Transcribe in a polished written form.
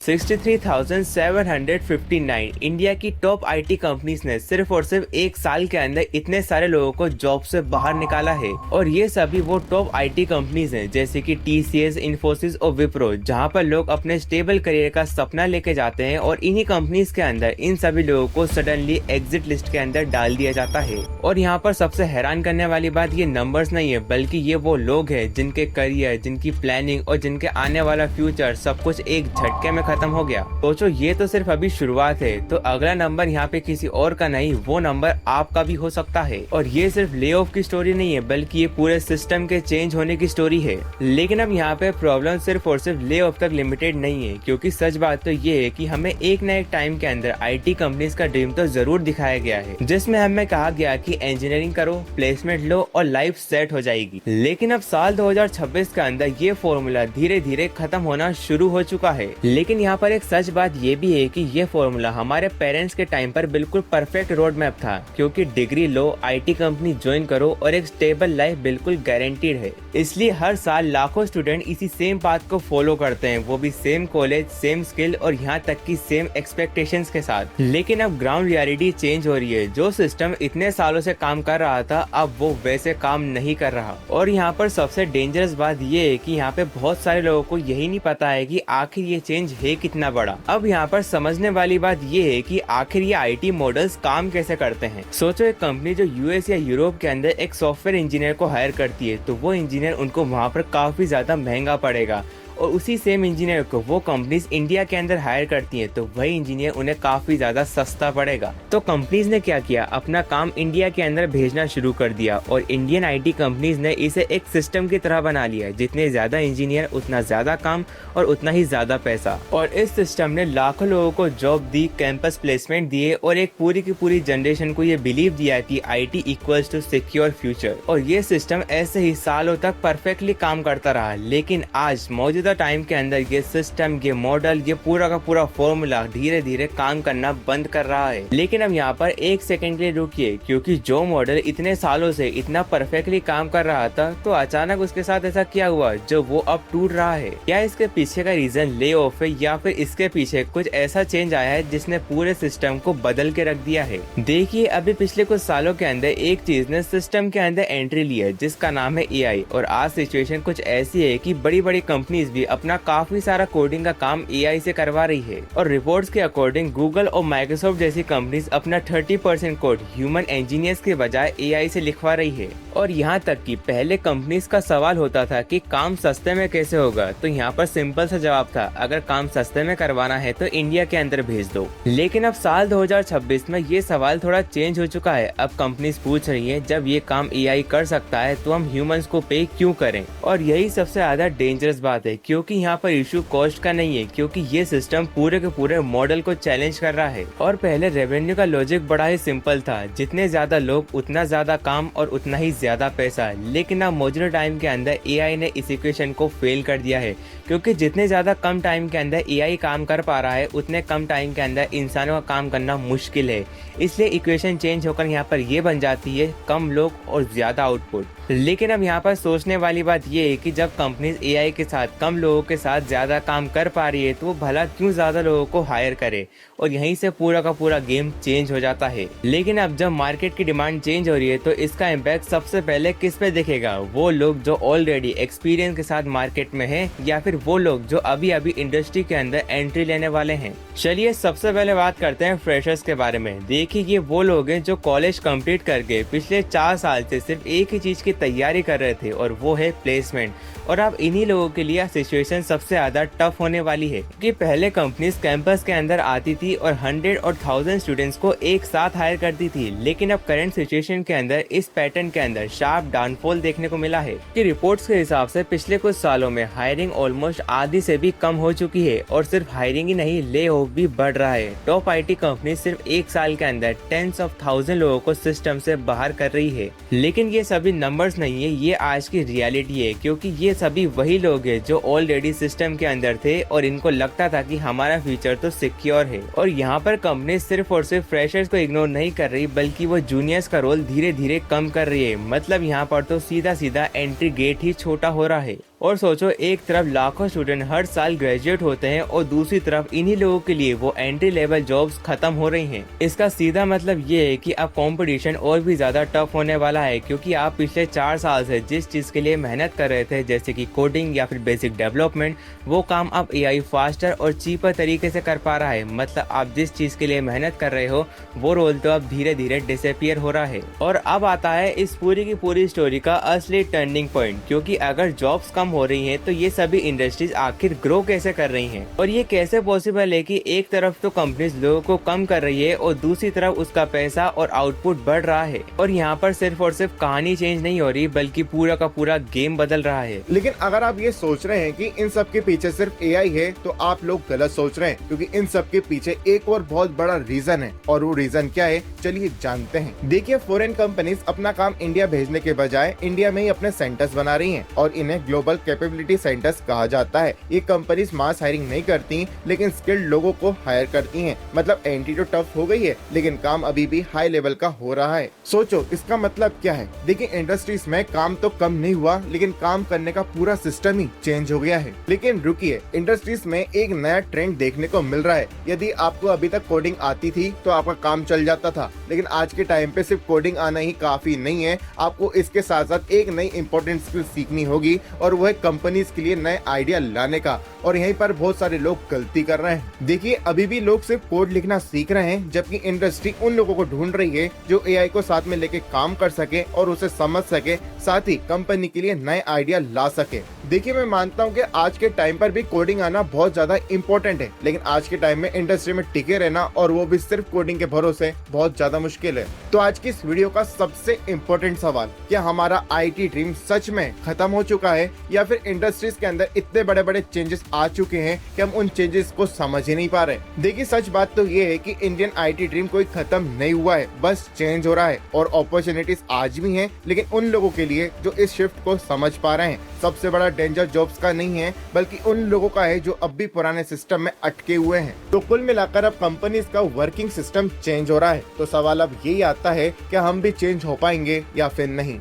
63,759 India की top IT companies ने सिर्फ और सिर्फ एक साल के अंदर इतने सारे लोगों को जॉब से बाहर निकाला है। और ये सभी वो टॉप आईटी कंपनीज हैं जैसे कि टीसीएस, इन्फोसिस और विप्रो, जहां पर लोग अपने स्टेबल करियर का सपना लेके जाते हैं और इन्हीं कंपनीज के अंदर इन सभी लोगों को सडनली एग्जिट लिस्ट के अंदर डाल दिया जाता है। और यहाँ पर सबसे हैरान करने वाली बात ये नंबर्स नहीं है, बल्कि ये वो लोग हैं जिनके करियर, जिनकी प्लानिंग और जिनके आने वाला फ्यूचर सब कुछ एक झटके में खत्म हो गया। सोचो, ये तो सिर्फ अभी शुरुआत है, तो अगला नंबर यहाँ पे किसी और का नहीं, वो नंबर आपका भी हो सकता है। और ये सिर्फ ले ऑफ की स्टोरी नहीं है, बल्कि ये पूरे सिस्टम के चेंज होने की स्टोरी है। लेकिन अब यहाँ पे प्रॉब्लम सिर्फ और सिर्फ ले ऑफ तक लिमिटेड नहीं है, क्योंकि सच बात तो ये है कि हमें एक न एक टाइम के अंदर आईटी कंपनीज का ड्रीम तो जरूर दिखाया गया है, जिसमें हमें कहा गया कि इंजीनियरिंग करो, प्लेसमेंट लो और लाइफ सेट हो जाएगी। लेकिन अब साल 2026 के अंदर ये फॉर्मूला धीरे धीरे खत्म होना शुरू हो चुका है। लेकिन यहाँ पर एक सच बात ये भी है कि ये फॉर्मूला हमारे पेरेंट्स के टाइम पर बिल्कुल परफेक्ट रोड मैप था, क्योंकि degree low, IT company join करो और एक स्टेबल लाइफ बिल्कुल गारंटीड है। इसलिए हर साल लाखों स्टूडेंट इसी सेम पाथ को फॉलो करते हैं, वो भी सेम कॉलेज, सेम स्किल और यहाँ तक की सेम एक्सपेक्टेशंस के साथ। लेकिन अब ग्राउंड रियलिटी चेंज हो रही है। जो सिस्टम इतने सालों से काम कर रहा था, अब वो वैसे काम नहीं कर रहा। और यहाँ पर सबसे डेंजरस बात ये है कि यहाँ पे बहुत सारे लोगों को यही नहीं पता है कि आखिर ये चेंज है कितना बड़ा। अब यहाँ पर समझने वाली बात ये है कि आखिर ये आईटी मॉडल्स काम कैसे करते हैं। सोचो, एक कंपनी जो यूएस या यूरोप के अंदर एक सॉफ्टवेयर इंजीनियर को हायर करती है, तो वो इंजीनियर उनको वहाँ पर काफी ज्यादा महंगा पड़ेगा। और उसी सेम इंजीनियर को वो कंपनीज इंडिया के अंदर हायर करती हैं, तो वही इंजीनियर उन्हें काफी ज्यादा सस्ता पड़ेगा। तो कंपनीज ने क्या किया, अपना काम इंडिया के अंदर भेजना शुरू कर दिया और इंडियन आईटी कंपनीज ने इसे एक सिस्टम की तरह बना लिया। जितने ज्यादा इंजीनियर उतना ज्यादा काम और उतना ही ज्यादा पैसा। और इस सिस्टम ने लाखों लोगों को जॉब दी, कैंपस प्लेसमेंट दिए और एक पूरी की पूरी जनरेशन को ये बिलीव दिया कि IT equals to secure future. और ये सिस्टम ऐसे ही सालों तक परफेक्टली काम करता रहा। लेकिन आज मौजूदा टाइम के अंदर ये सिस्टम, ये मॉडल, ये पूरा का पूरा फॉर्मूला धीरे धीरे काम करना बंद कर रहा है। लेकिन अब यहाँ पर एक सेकंड के लिए रुकिए, क्योंकि जो मॉडल इतने सालों से इतना परफेक्टली काम कर रहा था, तो अचानक उसके साथ ऐसा क्या हुआ जो वो अब टूट रहा है। क्या इसके पीछे का रीजन ले ऑफ है, या फिर इसके पीछे कुछ ऐसा चेंज आया है जिसने पूरे सिस्टम को बदल के रख दिया है। देखिए, अभी पिछले कुछ सालों के अंदर एक चीज ने सिस्टम के अंदर एंट्री ली है, जिसका नाम है एआई। और आज सिचुएशन कुछ ऐसी है कि बड़ी बड़ी कंपनीज भी अपना काफी सारा कोडिंग का काम एआई से करवा रही है। और रिपोर्ट्स के अकॉर्डिंग गूगल और माइक्रोसॉफ्ट जैसी कंपनीज अपना 30% कोड ह्यूमन इंजीनियर्स के बजाय एआई से लिखवा रही है। और यहाँ तक कि पहले कंपनीज का सवाल होता था कि काम सस्ते में कैसे होगा, तो यहाँ पर सिंपल सा जवाब था, अगर काम सस्ते में करवाना है तो इंडिया के अंदर भेज दो। लेकिन अब साल 2026 में ये सवाल थोड़ा चेंज हो चुका है। अब कंपनीज पूछ रही है, जब ये काम एआई कर सकता है तो हम ह्यूमंस को पे क्यों करें। और यही सबसे ज्यादा डेंजरस बात है, क्योंकि यहाँ पर इशू कॉस्ट का नहीं है, क्योंकि ये सिस्टम पूरे के पूरे मॉडल को चैलेंज कर रहा है। और पहले रेवेन्यू का लॉजिक बड़ा ही सिंपल था, जितने ज्यादा लोग उतना ज्यादा काम और उतना ही ज्यादा पैसा। लेकिन अब मौजूदा टाइम के अंदर एआई ने इस इक्वेशन को फेल कर दिया है, क्योंकि जितने ज्यादा कम टाइम के अंदर एआई काम कर पा रहा है, उतने कम टाइम के अंदर इंसानों का काम करना मुश्किल है। इसलिए इक्वेशन चेंज होकर यहाँ पर ये बन जाती है, कम लोग और ज्यादा आउटपुट। लेकिन अब यहाँ पर सोचने वाली बात ये है कि जब कंपनीज एआई के साथ कम लोगों के साथ ज्यादा काम कर पा रही है, तो वो भला क्यों ज्यादा लोगों को हायर करे। और यहीं से पूरा का पूरा गेम चेंज हो जाता है। लेकिन अब जब मार्केट की डिमांड चेंज हो रही है, तो इसका इम्पैक्ट सबसे पहले किस पे दिखेगा, वो लोग जो ऑलरेडी एक्सपीरियंस के साथ मार्केट में है, या फिर वो लोग जो अभी अभी इंडस्ट्री के अंदर एंट्री लेने वाले हैं। चलिए सबसे पहले बात करते हैं फ्रेशर्स के बारे में। देखिए, ये वो लोग हैं जो कॉलेज कंप्लीट करके पिछले 4 साल से सिर्फ एक ही चीज की तैयारी कर रहे थे, और वो है प्लेसमेंट। और अब इन्हीं लोगों के लिए सिचुएशन सबसे ज्यादा टफ होने वाली है, कि पहले कंपनीज कैंपस के अंदर आती थी और 100 और 1000 स्टूडेंट्स को एक साथ हायर करती थी। लेकिन अब करंट सिचुएशन के अंदर इस पैटर्न के अंदर शार्प डाउनफॉल देखने को मिला है, कि रिपोर्ट्स के हिसाब से पिछले कुछ सालों में हायरिंग ऑलमोस्ट आधी से भी कम हो चुकी है। और सिर्फ हायरिंग ही नहीं, ले ऑफ भी बढ़ रहा है। टॉप आईटी कंपनी सिर्फ एक साल के अंदर टेंस ऑफ थाउजेंड लोगों को सिस्टम से बाहर कर रही है। लेकिन ये सभी नंबर्स नहीं है, ये आज की रियलिटी है, क्योंकि ये सभी वही लोग हैं जो ऑलरेडी सिस्टम के अंदर थे और इनको लगता था कि हमारा फ्यूचर तो सिक्योर है। और यहाँ पर कंपनी सिर्फ और सिर्फ फ्रेशर्स को इग्नोर नहीं कर रही, बल्कि वो जूनियर्स का रोल धीरे धीरे कम कर रही है। मतलब यहाँ पर तो सीधा सीधा एंट्री गेट ही छोटा हो रहा है। और सोचो, एक तरफ लाखों स्टूडेंट हर साल ग्रेजुएट होते हैं और दूसरी तरफ इन्हीं लोगों के लिए वो एंट्री लेवल जॉब्स खत्म हो रही हैं। इसका सीधा मतलब ये है कि अब कंपटीशन और भी ज्यादा टफ होने वाला है, क्योंकि आप पिछले 4 साल से जिस चीज के लिए मेहनत कर रहे थे, जैसे कि कोडिंग या फिर बेसिक डेवलपमेंट, वो काम अब एआई फास्टर और चीपर तरीके से कर पा रहा है। मतलब आप जिस चीज के लिए मेहनत कर रहे हो वो रोल तो अब धीरे धीरे डिसअपियर हो रहा है। और अब आता है इस पूरी की पूरी स्टोरी का असली टर्निंग पॉइंट, क्योंकि अगर जॉब्स कम हो रही हैं तो ये सभी इंडस्ट्रीज आखिर ग्रो कैसे कर रही हैं, और ये कैसे पॉसिबल है कि एक तरफ तो कंपनीज लोगों को कम कर रही है और दूसरी तरफ उसका पैसा और आउटपुट बढ़ रहा है। और यहाँ पर सिर्फ और सिर्फ कहानी चेंज नहीं हो रही, बल्कि पूरा का पूरा गेम बदल रहा है। लेकिन अगर आप ये सोच रहे हैं कि इन सब के पीछे सिर्फ एआई है, तो आप लोग गलत सोच रहे हैं, क्योंकि इन सब के पीछे एक और बहुत बड़ा रीजन है। और वो रीजन क्या है, चलिए जानते हैं। देखिए, फॉरेन कंपनीज अपना काम इंडिया भेजने के बजाय इंडिया में ही अपने सेंटर्स बना रही हैं, और इन्हें ग्लोबल कैपेबिलिटी सेंटर्स कहा जाता है। ये कंपनीज मास हायरिंग नहीं करती, लेकिन स्किल्ड लोगों को हायर करती हैं। मतलब एंट्री तो टफ हो गई है, लेकिन काम अभी भी हाई लेवल का हो रहा है। सोचो, इसका मतलब क्या है। देखिए, इंडस्ट्रीज में काम तो कम नहीं हुआ, लेकिन काम करने का पूरा सिस्टम ही चेंज हो गया है। लेकिन रुकिए, इंडस्ट्रीज में एक नया ट्रेंड देखने को मिल रहा है। यदि आपको अभी तक कोडिंग आती थी तो आपका काम चल जाता था, लेकिन आज के टाइम पे सिर्फ कोडिंग आना ही काफी नहीं है। आपको इसके साथ साथ एक नई इंपॉर्टेंट स्किल सीखनी होगी, और वो है कंपनीज के लिए नए आइडिया लाने का। और यहीं पर बहुत सारे लोग गलती कर रहे हैं। देखिए, अभी भी लोग सिर्फ कोड लिखना सीख रहे हैं, जबकि इंडस्ट्री उन लोगों को ढूंढ रही है जो एआई को साथ में लेके काम कर सके और उसे समझ सके, साथ ही कंपनी के लिए नए आइडिया ला सके। देखिए, मैं मानता हूँ कि आज के टाइम पर भी कोडिंग आना बहुत ज्यादा इंपॉर्टेंट है, लेकिन आज के टाइम में इंडस्ट्री में टिके रहना, और वो भी सिर्फ कोडिंग के भरोसे, बहुत ज्यादा मुश्किल है। तो आज की इस वीडियो का सबसे इम्पोर्टेंट सवाल, क्या हमारा आईटी ड्रीम सच में खत्म हो चुका है, या फिर इंडस्ट्रीज के अंदर इतने बड़े बड़े चेंजेस आ चुके हैं कि हम उन चेंजेस को समझ ही नहीं पा रहे। देखिए, सच बात तो ये है कि इंडियन आईटी ड्रीम कोई खत्म नहीं हुआ है, बस चेंज हो रहा है। और अपॉर्चुनिटीज आज भी हैं, लेकिन उन लोगों के लिए जो इस शिफ्ट को समझ पा रहे हैं। सबसे बड़ा डेंजर जॉब्स का नहीं है, बल्कि उन लोगों का है जो अब भी पुराने सिस्टम में अटके हुए हैं। तो कुल मिलाकर अब कंपनीज का वर्किंग सिस्टम चेंज हो रहा है। तो सवाल अब यही आता है कि हम भी चेंज हो पाएंगे या फिर नहीं।